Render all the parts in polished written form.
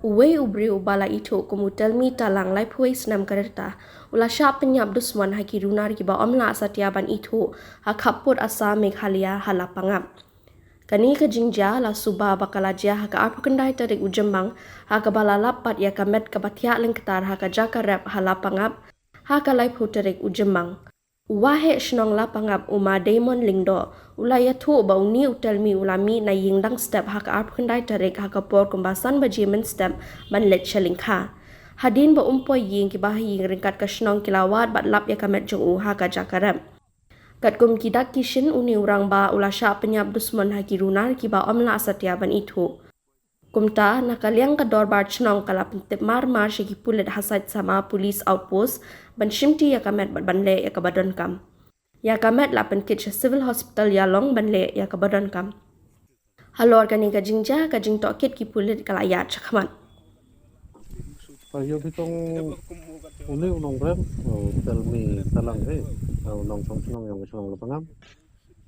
Uwe ubri ubala ito kumutelmi talang lai puai senam kereta. Ula syap penyap dusman haki runar kiba omla asatiaban ito hakaput asa Meghalaya halapangap. Kani ke jingja la suba bakalajia haka arpu kendai tarik ujembang haka bala lapat ya kamet kabatiak lengketar haka jaka rep halapangap haka lai pu tarik ujembang. Wahe shnong lapangap uma Damon Lingdo ulaya tu ba uni utelmi ulami na yingdang step haka arpu kendai tarik haka por kumbasan bajimen step ban let shalingka. Hadin ba umpo ying kibah ying ringkat ke shnong kilawat bat lap ya kamet jung haka jaka rep. Kat kum kidak kishin uni urang ba ulasha penyap dusman haki runar kiba omla asatiaban itu. Kumta nakaliang ka dorbar chnong kala pentip mar shiki pulit hasait sama police outpost ban shimti ya kamet bat banle ya kabadon kam. Ya kamet la penkit civil hospital Yalong banle ya kabadon kam. Halor kani ka jingja ka jing tokit ki pulit kala ya chakman. Yo kitong uni unong rem telmi talang unong song yang song lapangam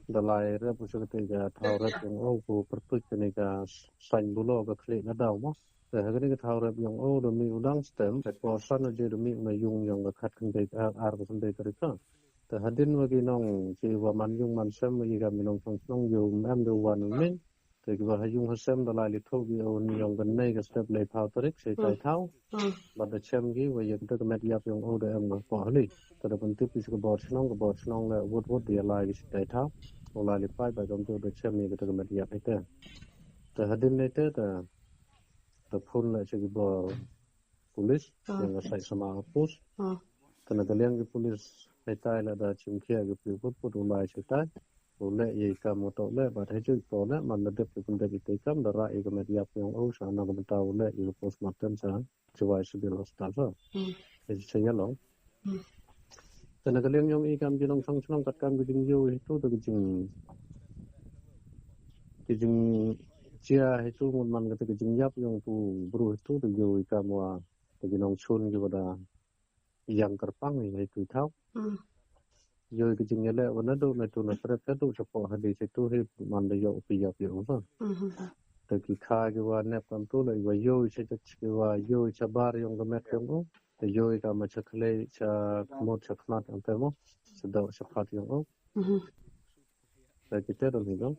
dalai rep usu ketiga thau rep yang ku perput kenika sain bulo ka klik na daw mo hagani ka thau rep yang demi udang stem te kosan aje demi na yung yang khat kan dei ar ka sendai tarika te hadin wagi nong ci wa man yung man sem wagi ga minong song yung am do wan min te ba hayung hasem dalai li thau gi on yang kan nei ka step le thau tarik se tai thau but the chem gi we yek to met yap yung de am ko hali te da pentip is ka bot snong le wot dia lai is tai thau ola li pai ba jom to de chem ni to met yap ite te hadin ne te ta phun la che gi bo police yang sai sama pus te na galiang gi police ai tai la da chim khia gi put ulai che tai ole ye ka mo to le ba the chu to le man la de pun de te kam da ra e ka met yap yung sa na ga ta ole i postmortem sa Jiwa Civil Hospital so che ya long te na galiang yung i kam jinong song kat kam gi jing yo itu to jing chia itu man kata kejeng yap yang tu bro itu tu yo ikamwa te nong chun gi wada yang kerpang ni itu thau yo kejeng yele wana do na tu na trep tu chapo hadi situ he man de yo pi yap yo so te ki kha gi wa ne pam tu le yo che che wa yo chabar yung ga met yung te yo ka ma chakle cha mo chaknat am te mo sedaw chapat yung te kita do ni dong